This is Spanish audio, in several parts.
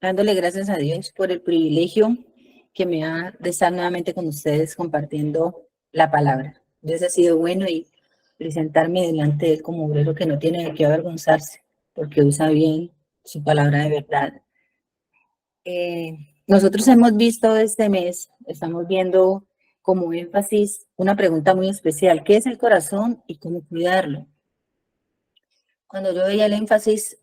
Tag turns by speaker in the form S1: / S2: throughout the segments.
S1: dándole gracias a Dios por el privilegio que me da de estar nuevamente con ustedes compartiendo la palabra. Dios ha sido bueno y presentarme delante de Él como obrero que no tiene de qué avergonzarse, porque usa bien su palabra de verdad. Nosotros hemos visto este mes, estamos viendo como énfasis una pregunta muy especial: ¿qué es el corazón y cómo cuidarlo? Cuando yo veía el énfasis,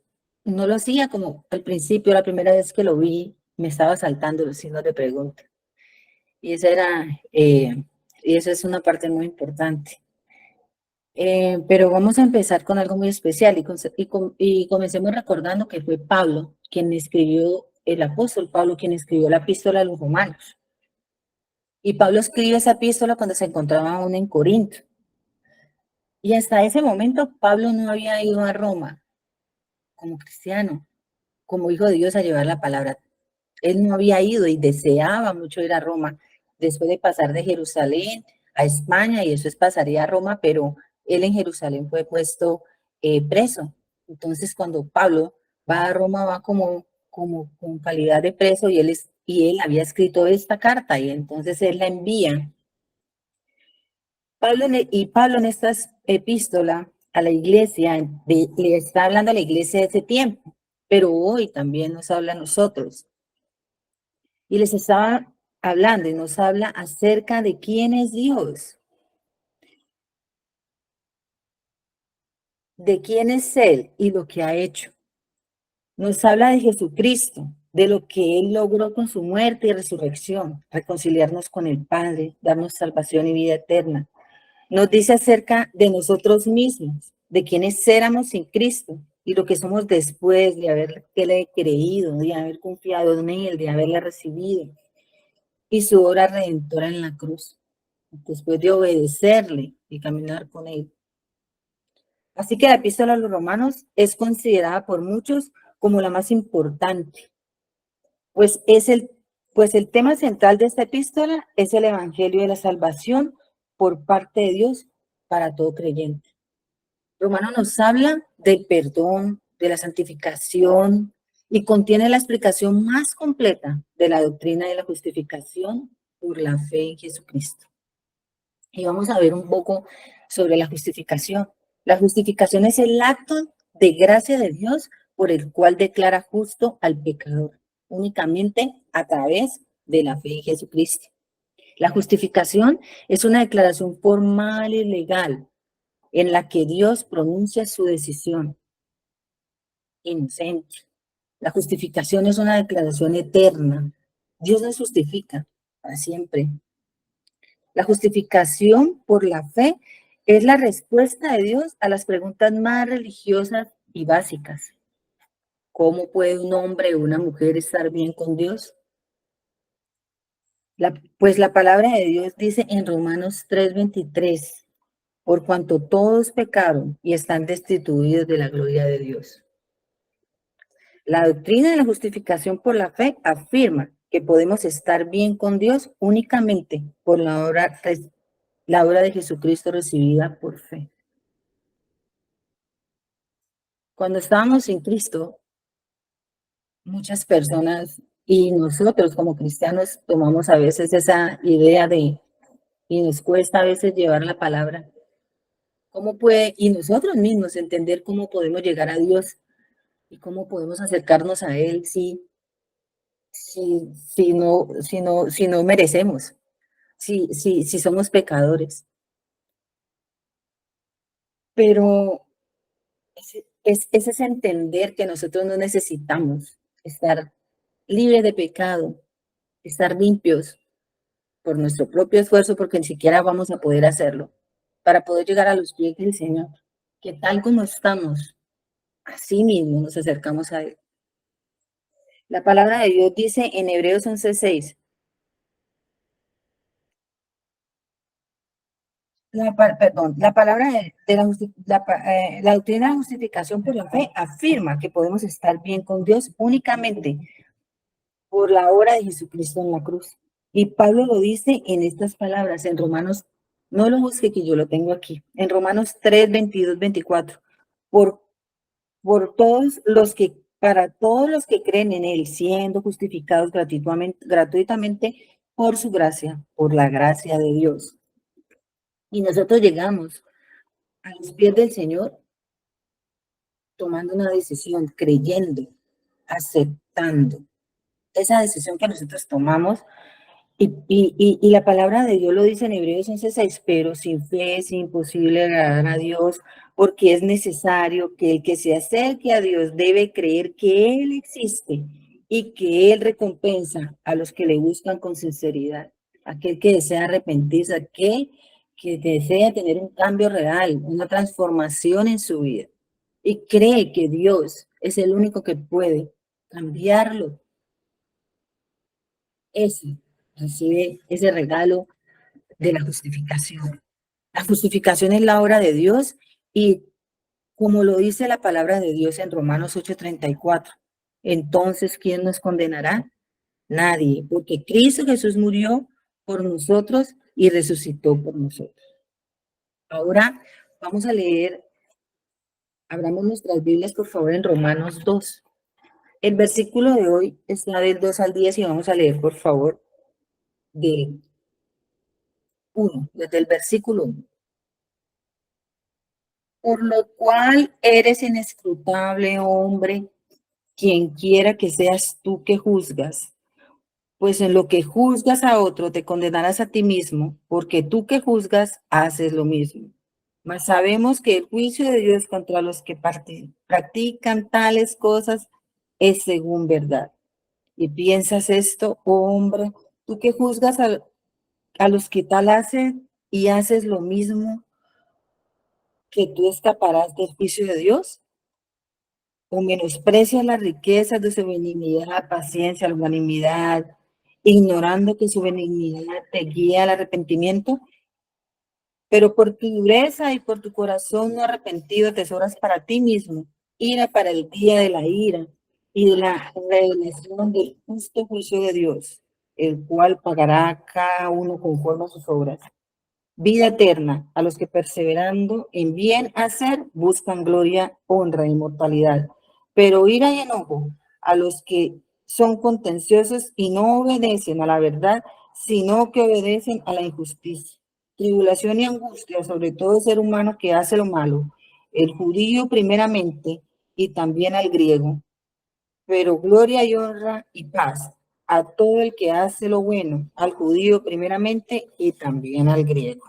S1: no lo hacía como al principio, la primera vez que lo vi, me estaba saltando los signos de pregunta. Y esa era, y eso es una parte muy importante. Pero vamos a empezar con algo muy especial y comencemos recordando que fue Pablo quien escribió, el apóstol Pablo, quien escribió la epístola a los romanos. Y Pablo escribió esa epístola cuando se encontraba aún en Corinto. Y hasta ese momento Pablo no había ido a Roma como cristiano, como hijo de Dios, a llevar la palabra. Él no había ido y deseaba mucho ir a Roma, después de pasar de Jerusalén a España, y después pasaría a Roma, pero él en Jerusalén fue puesto preso. Entonces, cuando Pablo va a Roma, va como con calidad de preso, y él había escrito esta carta, y entonces él la envía. Pablo en esta epístola a la iglesia, le está hablando a la iglesia de ese tiempo, pero hoy también nos habla a nosotros. Y les estaba hablando y nos habla acerca de quién es Dios, de quién es Él y lo que ha hecho. Nos habla de Jesucristo, de lo que Él logró con su muerte y resurrección, reconciliarnos con el Padre, darnos salvación y vida eterna. Nos dice acerca de nosotros mismos, de quiénes éramos sin Cristo y lo que somos después de haberle creído, de haber confiado en Él, de haberle recibido, y su obra redentora en la cruz, después de obedecerle y caminar con Él. Así que la epístola a los romanos es considerada por muchos como la más importante, pues pues el tema central de esta epístola es el evangelio de la salvación por parte de Dios para todo creyente. Romano nos habla del perdón, de la santificación, y contiene la explicación más completa de la doctrina de la justificación por la fe en Jesucristo. Y vamos a ver un poco sobre la justificación. La justificación es el acto de gracia de Dios por el cual declara justo al pecador, únicamente a través de la fe en Jesucristo. La justificación es una declaración formal y legal en la que Dios pronuncia su decisión inocente. La justificación es una declaración eterna. Dios nos justifica para siempre. La justificación por la fe es la respuesta de Dios a las preguntas más religiosas y básicas. ¿Cómo puede un hombre o una mujer estar bien con Dios? Pues la palabra de Dios dice en Romanos 3:23, por cuanto todos pecaron y están destituidos de la gloria de Dios. La doctrina de la justificación por la fe afirma que podemos estar bien con Dios únicamente por la obra de Jesucristo recibida por fe. Cuando estábamos en Cristo, muchas personas y nosotros como cristianos tomamos a veces esa idea y nos cuesta a veces llevar la palabra. ¿Cómo puede, y nosotros mismos entender cómo podemos llegar a Dios y cómo podemos acercarnos a Él si no merecemos, si somos pecadores? Pero es entender que nosotros no necesitamos estar libres de pecado, estar limpios por nuestro propio esfuerzo, porque ni siquiera vamos a poder hacerlo, para poder llegar a los pies del Señor, que tal como estamos, así mismo nos acercamos a Él. La palabra de Dios dice en Hebreos 11:6, la palabra de la doctrina de la justificación por la fe afirma que podemos estar bien con Dios únicamente por la obra de Jesucristo en la cruz. Y Pablo lo dice en estas palabras, en Romanos, no lo busque que yo lo tengo aquí, en Romanos 3:22-24, por, por todos los que para todos los que creen en Él, siendo justificados gratuitamente por su gracia, por la gracia de Dios. Y nosotros llegamos a los pies del Señor tomando una decisión, creyendo, aceptando. Esa decisión que nosotros tomamos, y la palabra de Dios lo dice en Hebreos 11:6, pero sin fe es imposible agradar a Dios, porque es necesario que el que se acerque a Dios debe creer que Él existe y que Él recompensa a los que le buscan con sinceridad. Aquel que desea arrepentirse, aquel que desea tener un cambio real, una transformación en su vida y cree que Dios es el único que puede cambiarlo, ese recibe ese regalo de la justificación. La justificación es la obra de Dios y como lo dice la palabra de Dios en Romanos 8:34, entonces, ¿quién nos condenará? Nadie, porque Cristo Jesús murió por nosotros y resucitó por nosotros. Ahora vamos a leer, abramos nuestras Biblias, por favor, en Romanos 2. El versículo de hoy está del 2 al 10 y vamos a leer, por favor, del 1, desde el versículo 1. Por lo cual eres inescrutable, hombre, quien quiera que seas tú que juzgas, pues en lo que juzgas a otro te condenarás a ti mismo, porque tú que juzgas haces lo mismo. Mas sabemos que el juicio de Dios contra los que practican tales cosas es según verdad. Y piensas esto, oh hombre, tú que juzgas a los que tal hacen y haces lo mismo, que tú escaparás del juicio de Dios, o menosprecias las riquezas de su benignidad, paciencia, longanimidad, ignorando que su benignidad te guía al arrepentimiento, pero por tu dureza y por tu corazón no arrepentido tesoras para ti mismo, ira para el día de la ira y de la revelación del justo juicio de Dios, el cual pagará a cada uno conforme a sus obras. Vida eterna a los que perseverando en bien hacer buscan gloria, honra, inmortalidad. Pero ira y enojo a los que son contenciosos y no obedecen a la verdad, sino que obedecen a la injusticia. Tribulación y angustia sobre todo ser humano que hace lo malo, el judío primeramente y también al griego, pero gloria y honra y paz a todo el que hace lo bueno, al judío primeramente y también al griego.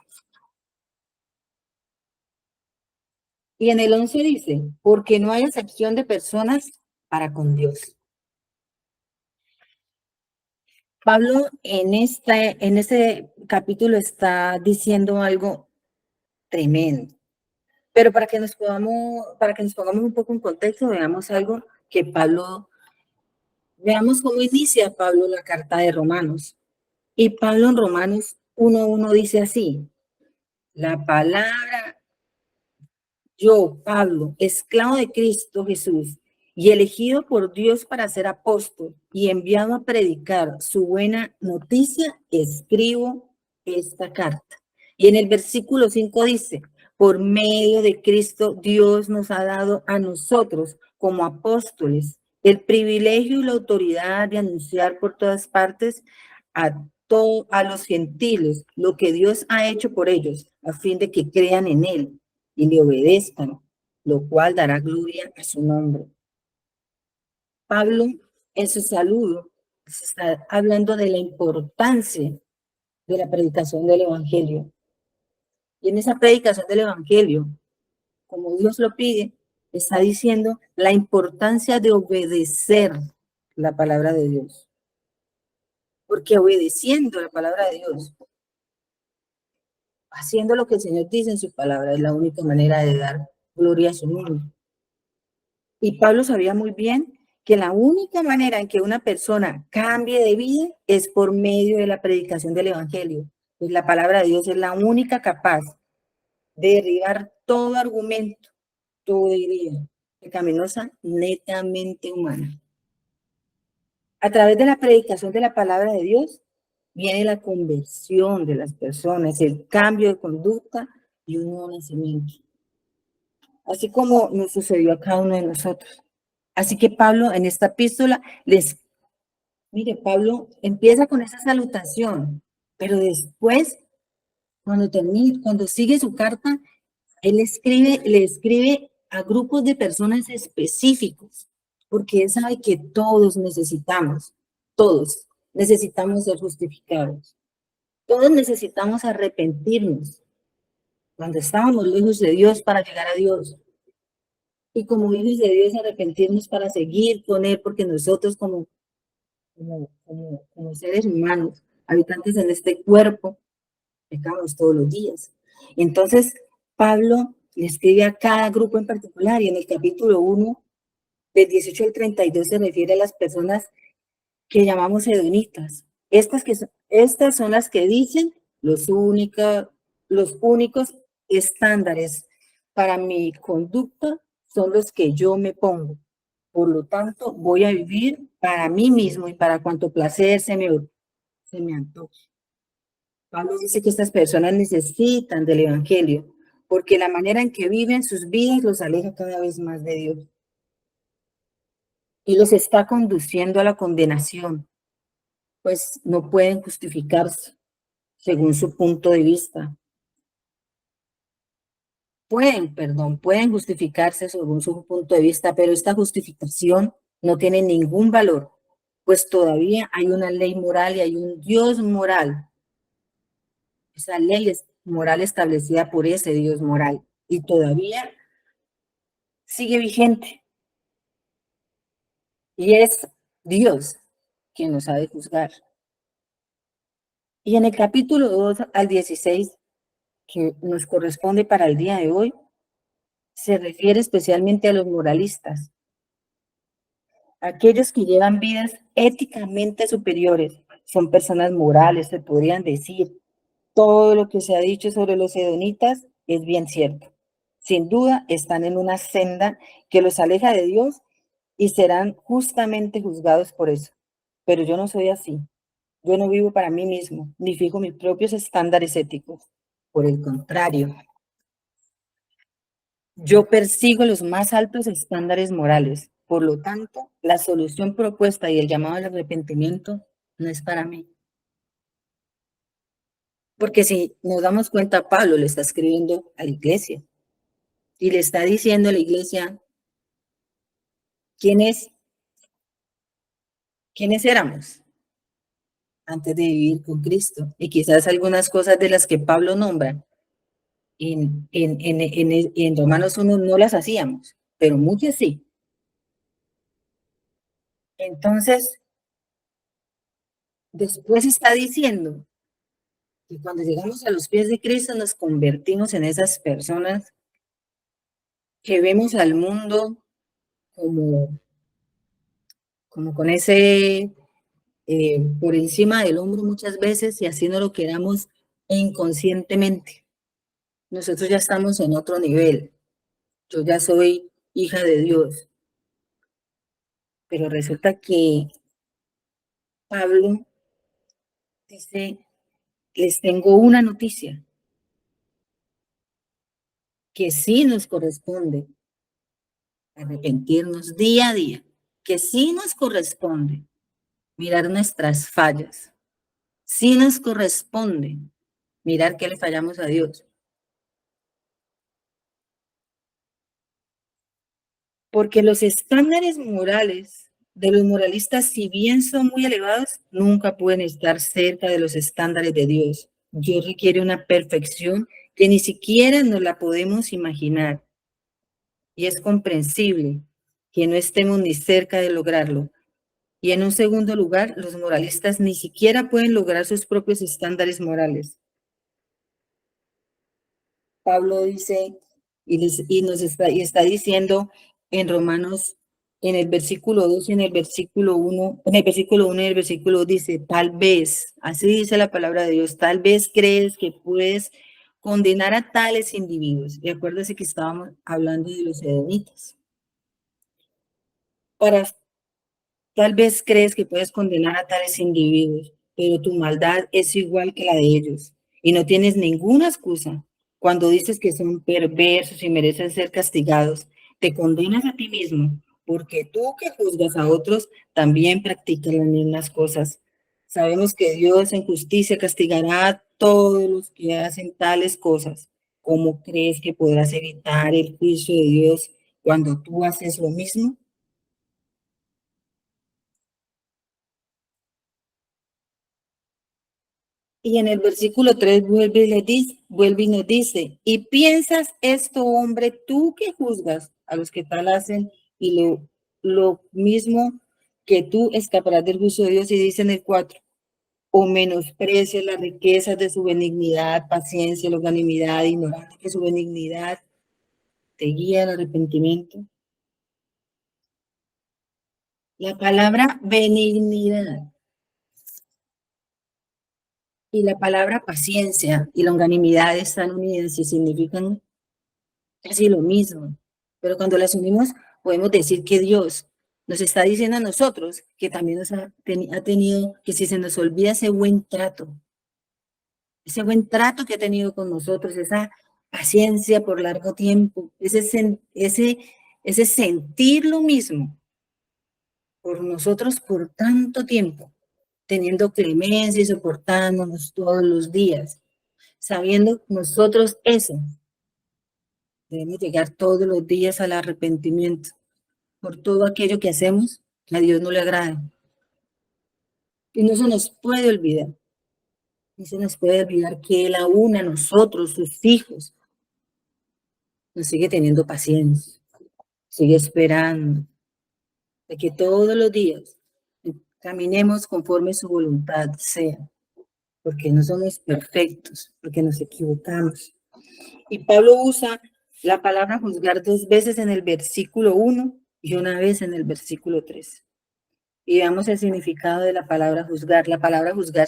S1: Y en el 11 dice, porque no hay acepción de personas para con Dios. Pablo en este capítulo está diciendo algo tremendo. Pero para que nos pongamos un poco en contexto, veamos algo que veamos cómo inicia Pablo la carta de Romanos. Y Pablo en Romanos 1:1 dice así, la palabra yo, Pablo, esclavo de Cristo Jesús y elegido por Dios para ser apóstol y enviado a predicar su buena noticia, escribo esta carta. Y en el versículo 5 dice, por medio de Cristo Dios nos ha dado a nosotros como apóstoles el privilegio y la autoridad de anunciar por todas partes a los gentiles lo que Dios ha hecho por ellos, a fin de que crean en Él y le obedezcan, lo cual dará gloria a su nombre. Pablo, en su saludo, se está hablando de la importancia de la predicación del Evangelio. Y en esa predicación del Evangelio, como Dios lo pide, está diciendo la importancia de obedecer la palabra de Dios. Porque obedeciendo la palabra de Dios, haciendo lo que el Señor dice en su palabra, es la única manera de dar gloria a su nombre. Y Pablo sabía muy bien que la única manera en que una persona cambie de vida es por medio de la predicación del Evangelio. Pues la palabra de Dios es la única capaz de derribar todo argumento, todo idea pecaminosa, netamente humana. A través de la predicación de la palabra de Dios viene la conversión de las personas, el cambio de conducta y un nuevo nacimiento. Así como nos sucedió a cada uno de nosotros. Así que Pablo en esta epístola mire, Pablo empieza con esa salutación, pero después, cuando termina, cuando sigue su carta, él le escribe a grupos de personas específicos, porque él sabe que todos necesitamos ser justificados, todos necesitamos arrepentirnos cuando estábamos lejos de Dios para llegar a Dios. Y como hijos de Dios, arrepentirnos para seguir con Él, porque nosotros como seres humanos, habitantes en este cuerpo, pecamos todos los días. Entonces, Pablo le escribe a cada grupo en particular y en el capítulo 1, del 18 al 32, se refiere a las personas que llamamos hedonitas. Estas son las que dicen los únicos estándares para mi conducta son los que yo me pongo. Por lo tanto, voy a vivir para mí mismo y para cuanto placer se me antoje. Pablo dice que estas personas necesitan del Evangelio, porque la manera en que viven sus vidas los aleja cada vez más de Dios y los está conduciendo a la condenación, pues no pueden justificarse según su punto de vista. Pueden justificarse según su punto de vista, pero esta justificación no tiene ningún valor, pues todavía hay una ley moral y hay un Dios moral. Esa ley es moral establecida por ese Dios moral y todavía sigue vigente. Y es Dios quien nos ha de juzgar. Y en el capítulo 2 al 16, que nos corresponde para el día de hoy, se refiere especialmente a los moralistas, aquellos que llevan vidas éticamente superiores. Son personas morales, se podrían decir. Todo lo que se ha dicho sobre los hedonitas es bien cierto. Sin duda, están en una senda que los aleja de Dios y serán justamente juzgados por eso. Pero yo no soy así. Yo no vivo para mí mismo, ni fijo mis propios estándares éticos. Por el contrario, yo persigo los más altos estándares morales. Por lo tanto, la solución propuesta y el llamado al arrepentimiento no es para mí. Porque si nos damos cuenta, Pablo le está escribiendo a la iglesia y le está diciendo a la iglesia quiénes, quiénes éramos antes de vivir con Cristo. Y quizás algunas cosas de las que Pablo nombra en Romanos 1 no las hacíamos, pero muchas sí. Entonces, después está diciendo que cuando llegamos a los pies de Cristo nos convertimos en esas personas que vemos al mundo como, como con ese por encima del hombro muchas veces y así no lo queramos inconscientemente. Nosotros ya estamos en otro nivel. Yo ya soy hija de Dios, pero resulta que Pablo dice, les tengo una noticia, que sí nos corresponde arrepentirnos día a día, que sí nos corresponde mirar nuestras fallas, sí nos corresponde mirar que le fallamos a Dios. Porque los estándares morales de los moralistas, si bien son muy elevados, nunca pueden estar cerca de los estándares de Dios. Dios requiere una perfección que ni siquiera nos la podemos imaginar. Y es comprensible que no estemos ni cerca de lograrlo. Y en un segundo lugar, los moralistas ni siquiera pueden lograr sus propios estándares morales. Pablo dice y está diciendo en Romanos, en el versículo 2 y en el versículo 1, en el versículo 1 y el versículo 2 dice, tal vez, así dice la palabra de Dios, tal vez crees que puedes condenar a tales individuos. Y acuérdese que estábamos hablando de los edomitas. Tal vez crees que puedes condenar a tales individuos, pero tu maldad es igual que la de ellos y no tienes ninguna excusa. Cuando dices que son perversos y merecen ser castigados, te condenas a ti mismo porque tú que juzgas a otros también practicas las mismas cosas. Sabemos que Dios en justicia castigará a todos los que hacen tales cosas. ¿Cómo crees que podrás evitar el juicio de Dios cuando tú haces lo mismo? Y en el versículo 3 vuelve y nos dice, y piensas esto, hombre, tú que juzgas a los que tal hacen y lo mismo que tú escaparás del juicio de Dios. Y dice en el 4, o menosprecias las riquezas de su benignidad, paciencia, longanimidad, ignorando que su benignidad te guía al arrepentimiento. La palabra benignidad y la palabra paciencia y longanimidad están unidas y significan casi lo mismo. Pero cuando las unimos, podemos decir que Dios nos está diciendo a nosotros que también ha tenido, que si se nos olvida ese buen trato que ha tenido con nosotros, esa paciencia por largo tiempo, ese sentir lo mismo por nosotros por tanto tiempo, teniendo clemencia y soportándonos todos los días, sabiendo nosotros eso, debemos llegar todos los días al arrepentimiento por todo aquello que hacemos que a Dios no le agrada. Y no se nos puede olvidar, no se nos puede olvidar que Él aún a nosotros, sus hijos, nos sigue teniendo paciencia, sigue esperando, de que todos los días caminemos conforme su voluntad sea, porque no somos perfectos, porque nos equivocamos. Y Pablo usa la palabra juzgar 2 veces en el versículo 1 y una vez en el versículo 3. Y veamos el significado de la palabra juzgar. La palabra juzgar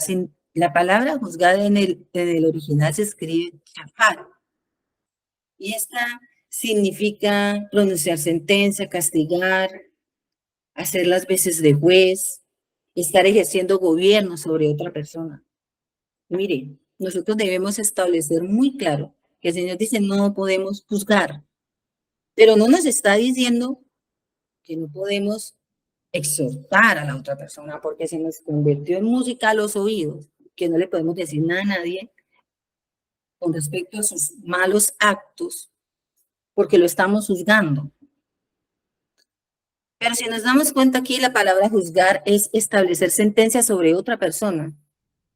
S1: en el original se escribe chafar. Y esta significa pronunciar sentencia, castigar, hacer las veces de juez, estar ejerciendo gobierno sobre otra persona. Mire, nosotros debemos establecer muy claro que el Señor dice no podemos juzgar, pero no nos está diciendo que no podemos exhortar a la otra persona porque se nos convirtió en música a los oídos, que no le podemos decir nada a nadie con respecto a sus malos actos porque lo estamos juzgando. Pero si nos damos cuenta aquí, la palabra juzgar es establecer sentencia sobre otra persona.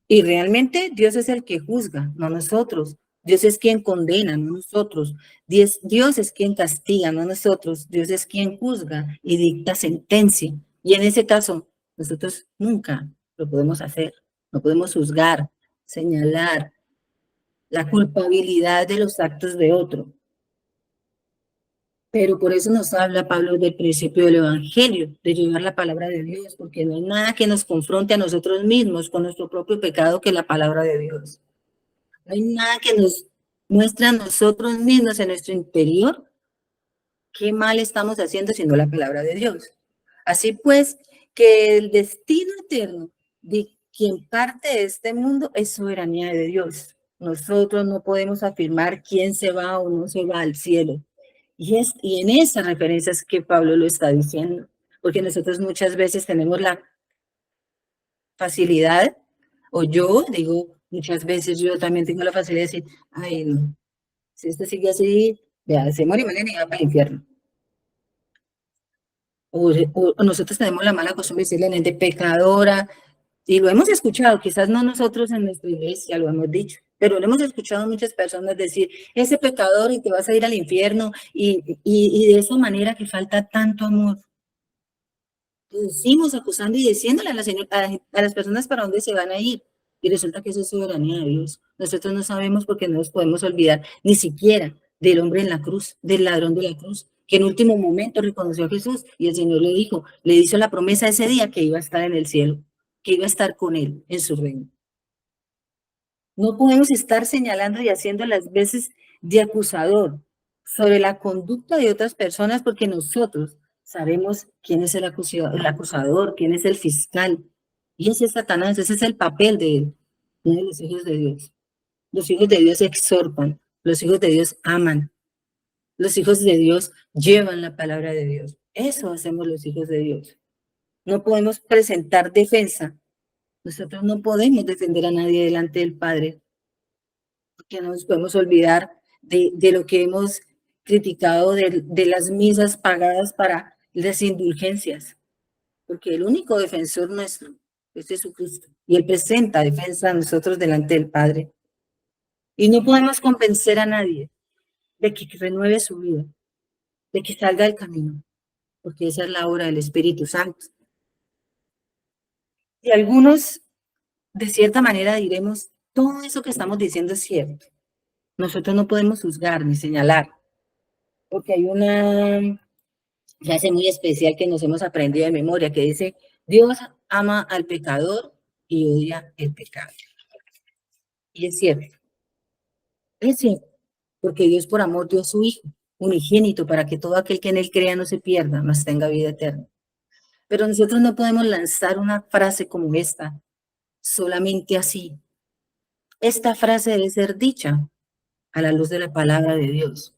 S1: Y realmente Dios es el que juzga, no nosotros. Dios es quien condena, no nosotros. Dios es quien castiga, no nosotros. Dios es quien juzga y dicta sentencia. Y en ese caso, nosotros nunca lo podemos hacer. No podemos juzgar, señalar la culpabilidad de los actos de otro. Pero por eso nos habla Pablo del principio del Evangelio, de llevar la palabra de Dios, porque no hay nada que nos confronte a nosotros mismos con nuestro propio pecado que la palabra de Dios. No hay nada que nos muestre a nosotros mismos en nuestro interior qué mal estamos haciendo sino la palabra de Dios. Así pues, que el destino eterno de quien parte de este mundo es soberanía de Dios. Nosotros no podemos afirmar quién se va o no se va al cielo. Y en esa referencia es que Pablo lo está diciendo, porque nosotros muchas veces tenemos la facilidad, o yo digo, muchas veces yo también tengo la facilidad de decir, ay, no, si esto sigue así, ya, se muere mañana y va para el infierno. O nosotros tenemos la mala costumbre de decirle a la gente pecadora, y lo hemos escuchado, quizás no nosotros en nuestra iglesia lo hemos dicho, pero lo hemos escuchado muchas personas decir, ese pecador y te vas a ir al infierno, y de esa manera que falta tanto amor. Decimos acusando y diciéndole a las personas para dónde se van a ir. Y resulta que eso es soberanía de Dios. Nosotros no sabemos porque no nos podemos olvidar ni siquiera del hombre en la cruz, del ladrón de la cruz, que en último momento reconoció a Jesús y el Señor le hizo la promesa ese día que iba a estar en el cielo, que iba a estar con él en su reino. No podemos estar señalando y haciendo las veces de acusador sobre la conducta de otras personas porque nosotros sabemos quién es el acusador, quién es el fiscal. Y ese es Satanás, ese es el papel de él, no de los hijos de Dios. Los hijos de Dios exhortan, los hijos de Dios aman, los hijos de Dios llevan la palabra de Dios. Eso hacemos los hijos de Dios. No podemos presentar defensa. Nosotros no podemos defender a nadie delante del Padre, porque no nos podemos olvidar de lo que hemos criticado de las misas pagadas para las indulgencias, porque el único defensor nuestro es Jesucristo, y Él presenta defensa a nosotros delante del Padre. Y no podemos convencer a nadie de que renueve su vida, de que salga del camino, porque esa es la obra del Espíritu Santo. Y algunos, de cierta manera, diremos, todo eso que estamos diciendo es cierto. Nosotros no podemos juzgar ni señalar, porque hay una frase muy especial que nos hemos aprendido de memoria, que dice, Dios ama al pecador y odia el pecado. Y es cierto, porque Dios por amor dio a su Hijo unigénito para que todo aquel que en él crea no se pierda, mas tenga vida eterna. Pero nosotros no podemos lanzar una frase como esta, solamente así. Esta frase debe ser dicha a la luz de la palabra de Dios,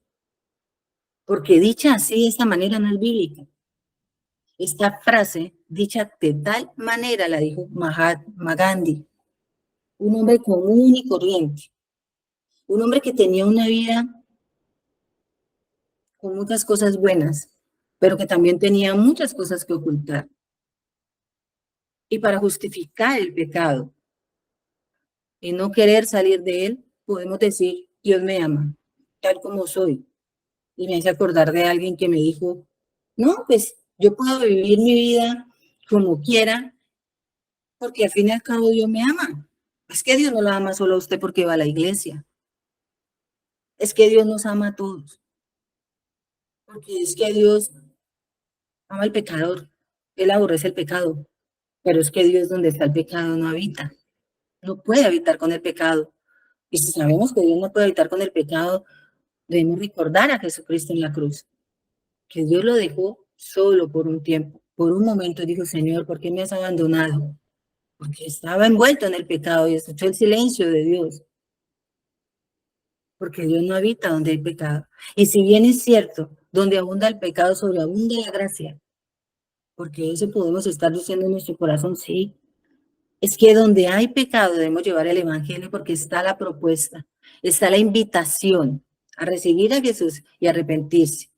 S1: porque dicha así de esta manera no es bíblica. Esta frase, dicha de tal manera, la dijo Mahatma Gandhi, un hombre común y corriente, un hombre que tenía una vida con muchas cosas buenas, pero que también tenía muchas cosas que ocultar. Y para justificar el pecado y no querer salir de él, podemos decir, Dios me ama, tal como soy. Y me hace acordar de alguien que me dijo, no, pues yo puedo vivir mi vida como quiera, porque al fin y al cabo Dios me ama. Es que Dios no la ama solo a usted porque va a la iglesia. Es que Dios nos ama a todos. Porque es que Dios ama al pecador. Él aborrece el pecado. Pero es que Dios donde está el pecado no habita. No puede habitar con el pecado. Y si sabemos que Dios no puede habitar con el pecado, debemos recordar a Jesucristo en la cruz. Que Dios lo dejó solo por un tiempo. Por un momento dijo, Señor, ¿por qué me has abandonado? Porque estaba envuelto en el pecado y escuchó el silencio de Dios. Porque Dios no habita donde hay pecado. Y si bien es cierto, donde abunda el pecado, sobreabunda la gracia, porque eso podemos estar diciendo en nuestro corazón, sí, es que donde hay pecado debemos llevar el Evangelio porque está la propuesta, está la invitación a recibir a Jesús y arrepentirse,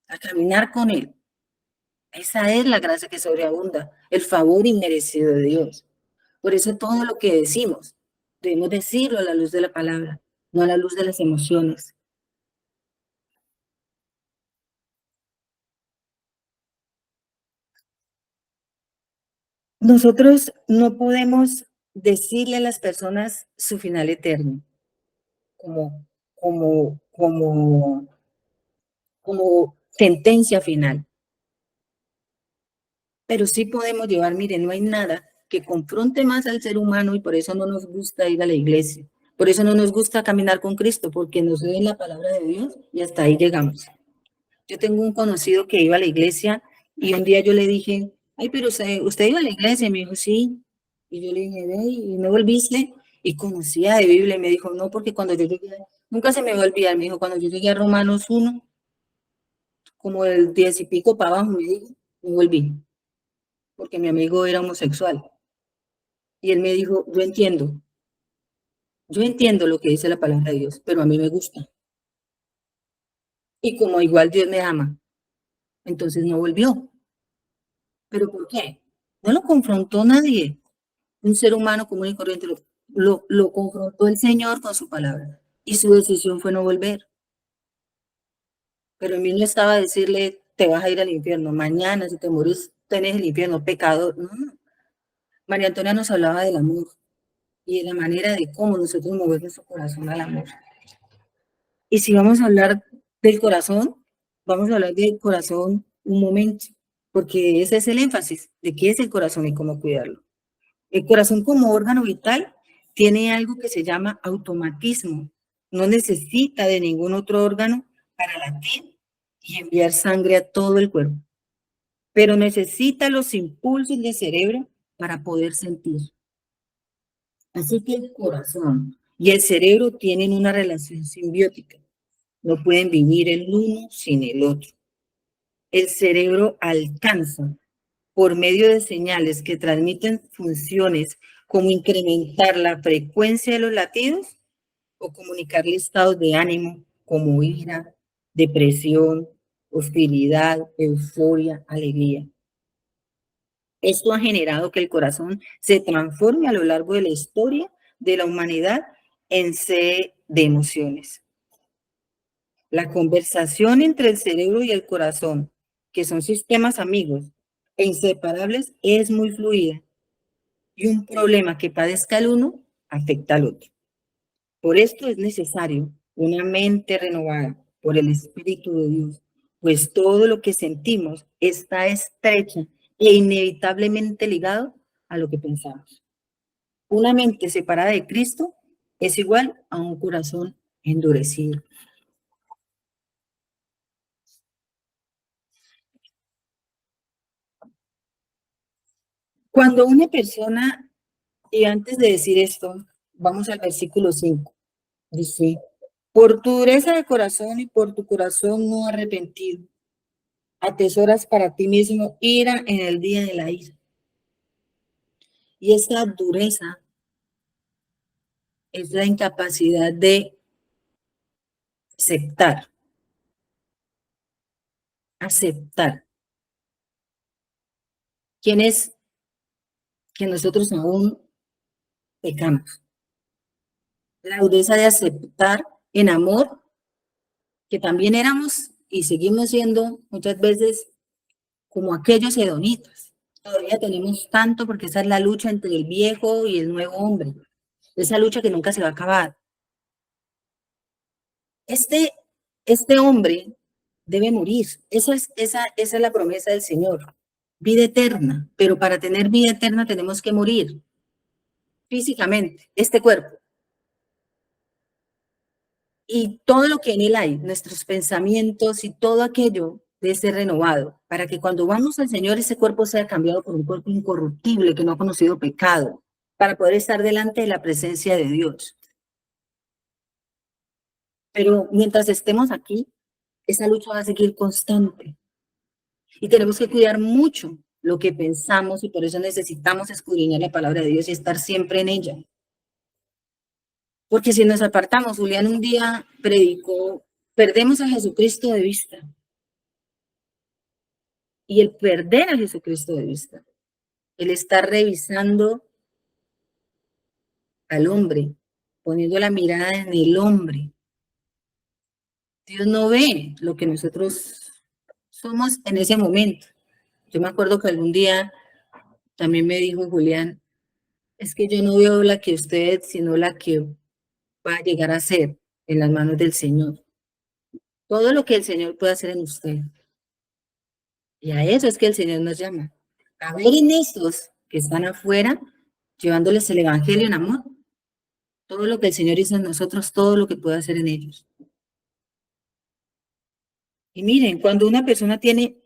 S1: a caminar con Él. Esa es la gracia que sobreabunda, el favor inmerecido de Dios. Por eso todo lo que decimos, debemos decirlo a la luz de la palabra, no a la luz de las emociones. Nosotros no podemos decirle a las personas su final eterno, como, como, como, como sentencia final. Pero sí podemos llevar, mire, no hay nada que confronte más al ser humano y por eso no nos gusta ir a la iglesia. Por eso no nos gusta caminar con Cristo, porque nos ven la palabra de Dios y hasta ahí llegamos. Yo tengo un conocido que iba a la iglesia y un día yo le dije, ay, pero usted iba a la iglesia y me dijo, sí. Y yo le dije, ve, y no volviste. Y conocía de Biblia y me dijo, no, porque cuando yo llegué, nunca se me va a olvidar, me dijo, cuando yo llegué a Romanos 1, como el 10 y pico para abajo, me dijo, me volví, porque mi amigo era homosexual. Y él me dijo, yo entiendo lo que dice la palabra de Dios, pero a mí me gusta. Y como igual Dios me ama, entonces no volvió. ¿Pero por qué? No lo confrontó nadie. Un ser humano común y corriente lo confrontó el Señor con su palabra. Y su decisión fue no volver. Pero en mí no estaba a decirle, te vas a ir al infierno. Mañana, si te mueres, tenés el infierno, pecador. No. María Antonia nos hablaba del amor y de la manera de cómo nosotros mover nuestro corazón al amor. Y si vamos a hablar del corazón, vamos a hablar del corazón un momento, porque ese es el énfasis de qué es el corazón y cómo cuidarlo. El corazón como órgano vital tiene algo que se llama automatismo. No necesita de ningún otro órgano para latir y enviar sangre a todo el cuerpo, pero necesita los impulsos del cerebro para poder sentir. Así que el corazón y el cerebro tienen una relación simbiótica. No pueden vivir el uno sin el otro. el cerebro alcanza, por medio de señales que transmiten funciones como incrementar la frecuencia de los latidos o comunicarle estados de ánimo como ira, depresión, hostilidad, euforia, alegría. Esto ha generado que el corazón se transforme a lo largo de la historia de la humanidad en sede de emociones. La conversación entre el cerebro y el corazón, que son sistemas amigos e inseparables, es muy fluida y un problema que padezca el uno afecta al otro. Por esto es necesario una mente renovada por el Espíritu de Dios, pues todo lo que sentimos está estrecho e inevitablemente ligado a lo que pensamos. Una mente separada de Cristo es igual a un corazón endurecido. Cuando una persona, y antes de decir esto, vamos al versículo 5, dice, por tu dureza de corazón y por tu corazón no arrepentido, atesoras para ti mismo ira en el día de la ira. Y esta dureza es la incapacidad de aceptar, aceptar. ¿Quién es que nosotros aún pecamos? La dureza de aceptar en amor que también éramos y seguimos siendo muchas veces como aquellos hedonitas. Todavía tenemos tanto porque esa es la lucha entre el viejo y el nuevo hombre. Esa lucha que nunca se va a acabar. Este, este hombre debe morir. Esa es la promesa del Señor. Vida eterna. Pero para tener vida eterna tenemos que morir físicamente, este cuerpo. Y todo lo que en él hay, nuestros pensamientos y todo aquello debe ser renovado para que cuando vamos al Señor ese cuerpo sea cambiado por un cuerpo incorruptible que no ha conocido pecado, para poder estar delante de la presencia de Dios. Pero mientras estemos aquí, esa lucha va a seguir constante y tenemos que cuidar mucho lo que pensamos y por eso necesitamos escudriñar la palabra de Dios y estar siempre en ella. Porque si nos apartamos, Julián un día predicó, perdemos a Jesucristo de vista. Y el perder a Jesucristo de vista, el estar revisando al hombre, poniendo la mirada en el hombre. Dios no ve lo que nosotros somos en ese momento. Yo me acuerdo que algún día también me dijo Julián, es que yo no veo la que usted, sino la que va a llegar a ser en las manos del Señor. Todo lo que el Señor puede hacer en usted. Y a eso es que el Señor nos llama. A ver en estos que están afuera, llevándoles el Evangelio en amor, todo lo que el Señor hizo en nosotros, todo lo que puede hacer en ellos. Y miren, cuando una persona tiene,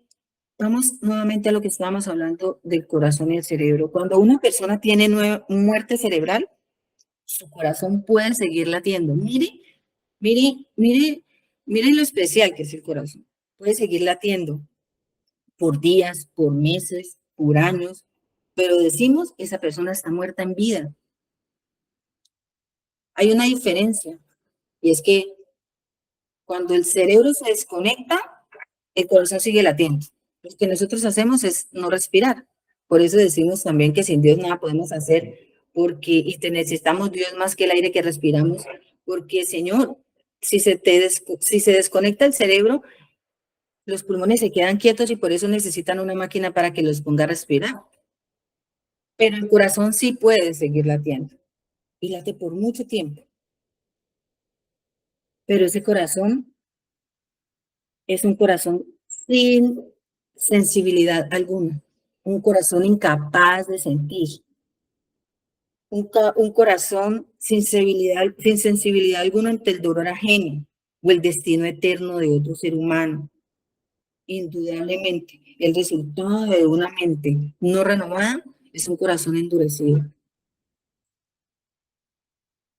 S1: vamos nuevamente a lo que estábamos hablando del corazón y el cerebro, cuando una persona tiene muerte cerebral, su corazón puede seguir latiendo. Mire, mire, mire, mire lo especial que es el corazón. Puede seguir latiendo por días, por meses, por años, pero decimos, esa persona está muerta en vida. Hay una diferencia, y es que cuando el cerebro se desconecta, el corazón sigue latiendo. Lo que nosotros hacemos es no respirar. Por eso decimos también que sin Dios nada podemos hacer, porque y te necesitamos Dios más que el aire que respiramos, porque Señor, si se desconecta el cerebro, los pulmones se quedan quietos y por eso necesitan una máquina para que los ponga a respirar. Pero el corazón sí puede seguir latiendo y late por mucho tiempo. Pero ese corazón es un corazón sin sensibilidad alguna, un corazón incapaz de sentir, un corazón sin sensibilidad alguna ante el dolor ajeno o el destino eterno de otro ser humano. Indudablemente, el resultado de una mente no renovada es un corazón endurecido.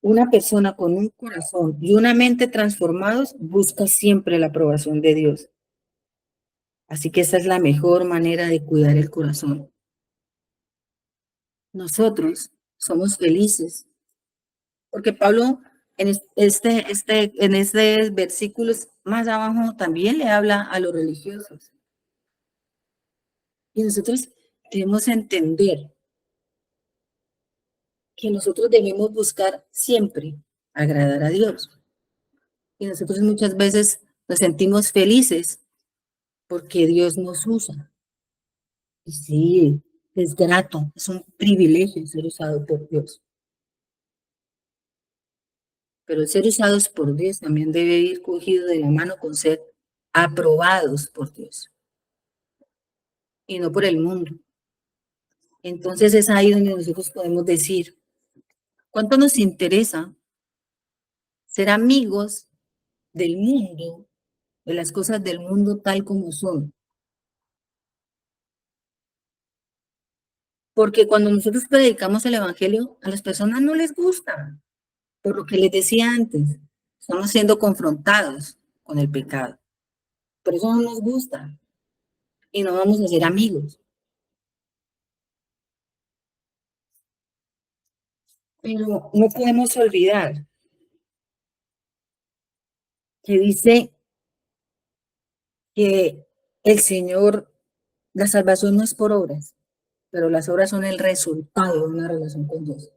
S1: Una persona con un corazón y una mente transformados busca siempre la aprobación de Dios. Así que esa es la mejor manera de cuidar el corazón. Nosotros somos felices, porque Pablo en este versículo más abajo también le habla a los religiosos. Y nosotros debemos entender que nosotros debemos buscar siempre agradar a Dios. Y nosotros muchas veces nos sentimos felices porque Dios nos usa. Y sí, es grato, es un privilegio ser usado por Dios. Pero el ser usados por Dios también debe ir cogido de la mano con ser aprobados por Dios y no por el mundo. Entonces es ahí donde nosotros podemos decir, ¿cuánto nos interesa ser amigos del mundo, de las cosas del mundo tal como son? Porque cuando nosotros predicamos el Evangelio, a las personas no les gusta, por lo que les decía antes, estamos siendo confrontados con el pecado. Por eso no nos gusta y no vamos a ser amigos. Pero no podemos olvidar que dice que el Señor, la salvación no es por obras, pero las obras son el resultado de una relación con Dios.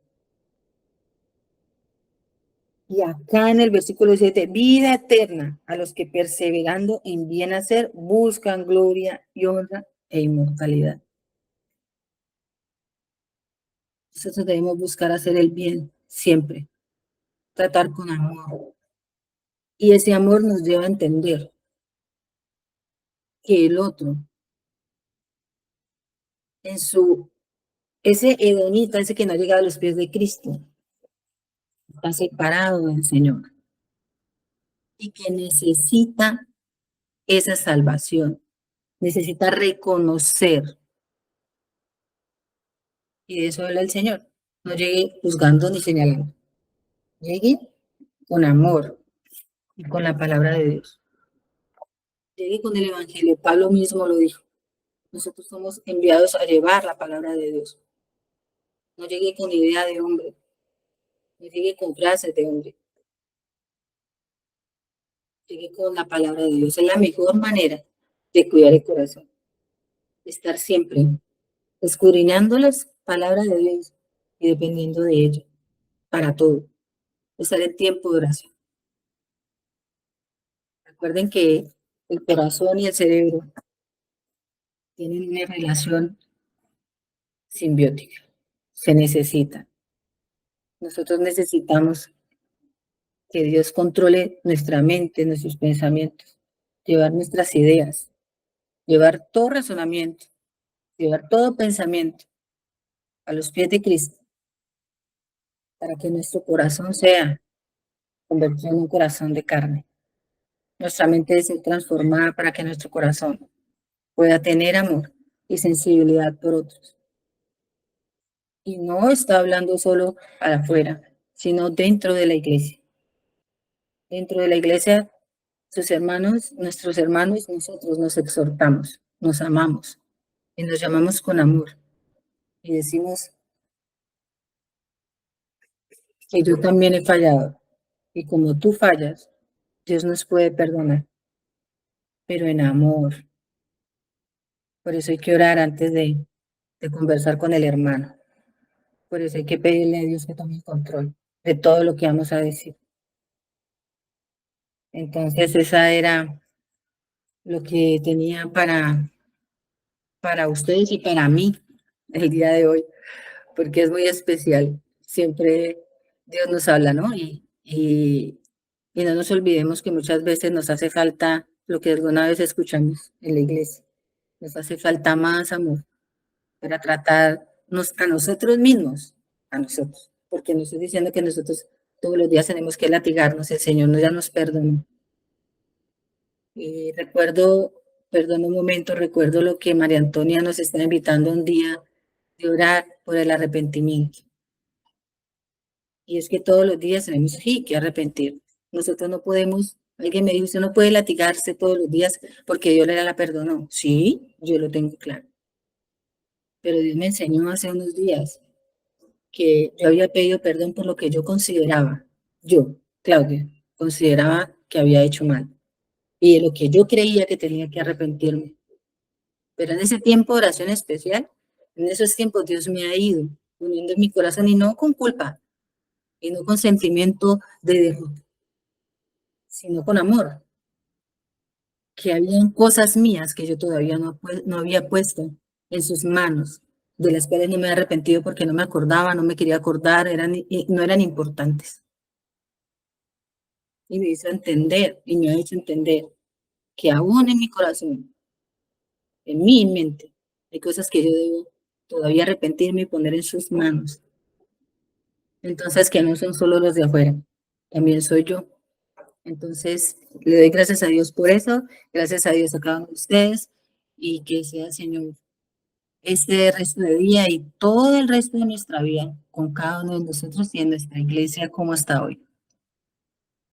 S1: Y acá en el versículo 7, vida eterna a los que perseverando en bien hacer buscan gloria y honra e inmortalidad. Nosotros debemos buscar hacer el bien siempre, tratar con amor. Y ese amor nos lleva a entender que el otro, en su, ese hedonita, ese que no ha llegado a los pies de Cristo, está separado del Señor y que necesita esa salvación, necesita reconocer, y de eso habla el Señor. No llegue juzgando ni señalando, llegue con amor y con la palabra de Dios. Llegue con el Evangelio. Pablo mismo lo dijo. Nosotros somos enviados a llevar la palabra de Dios. No llegue con idea de hombre, no llegue con frases de hombre, llegue con la palabra de Dios. Es la mejor manera de cuidar el corazón. Estar siempre escudriñando las palabras de Dios y dependiendo de ello para todo. Estar en tiempo de oración. Recuerden que el corazón y el cerebro tienen una relación simbiótica. Se necesitan. Nosotros necesitamos que Dios controle nuestra mente, nuestros pensamientos, llevar nuestras ideas, llevar todo razonamiento, llevar todo pensamiento a los pies de Cristo para que nuestro corazón sea convertido en un corazón de carne. Nuestra mente debe ser transformada para que nuestro corazón pueda tener amor y sensibilidad por otros. Y no está hablando solo para afuera, sino dentro de la iglesia. Dentro de la iglesia, sus hermanos, nuestros hermanos, nosotros nos exhortamos, nos amamos y nos llamamos con amor. Y decimos que yo también he fallado. Y como tú fallas, Dios nos puede perdonar, pero en amor. Por eso hay que orar antes de conversar con el hermano. Por eso hay que pedirle a Dios que tome el control de todo lo que vamos a decir. Entonces, esa era lo que tenía para ustedes y para mí el día de hoy, porque es muy especial. Siempre Dios nos habla, ¿no? Y no nos olvidemos que muchas veces nos hace falta lo que alguna vez escuchamos en la iglesia. Nos hace falta más amor para tratarnos a nosotros mismos, a nosotros. Porque no estoy diciendo que nosotros todos los días tenemos que latigarnos, el Señor ya nos perdonó. Y perdón un momento, recuerdo lo que María Antonia nos está invitando un día de orar por el arrepentimiento. Y es que todos los días tenemos sí, que arrepentir. Nosotros no podemos Alguien me dijo, usted no puede latigarse todos los días porque Dios le la perdonó. Sí, yo lo tengo claro. Pero Dios me enseñó hace unos días que yo había pedido perdón por lo que yo, Claudia, consideraba que había hecho mal y de lo que yo creía que tenía que arrepentirme. Pero en ese tiempo de oración especial, en esos tiempos Dios me ha ido poniendo en mi corazón y no con culpa y no con sentimiento de derrota, sino con amor, que habían cosas mías que yo todavía no había puesto en sus manos, de las cuales no me he arrepentido porque no me acordaba, no me quería acordar, no eran importantes. Y me hizo entender, y me ha hecho entender que aún en mi corazón, en mi mente, hay cosas que yo debo todavía arrepentirme y poner en sus manos. Entonces, que no son solo los de afuera, también soy yo. Entonces, le doy gracias a Dios por eso, gracias a Dios a cada uno de ustedes, y que sea, Señor, este resto de día y todo el resto de nuestra vida con cada uno de nosotros y en nuestra iglesia como hasta hoy.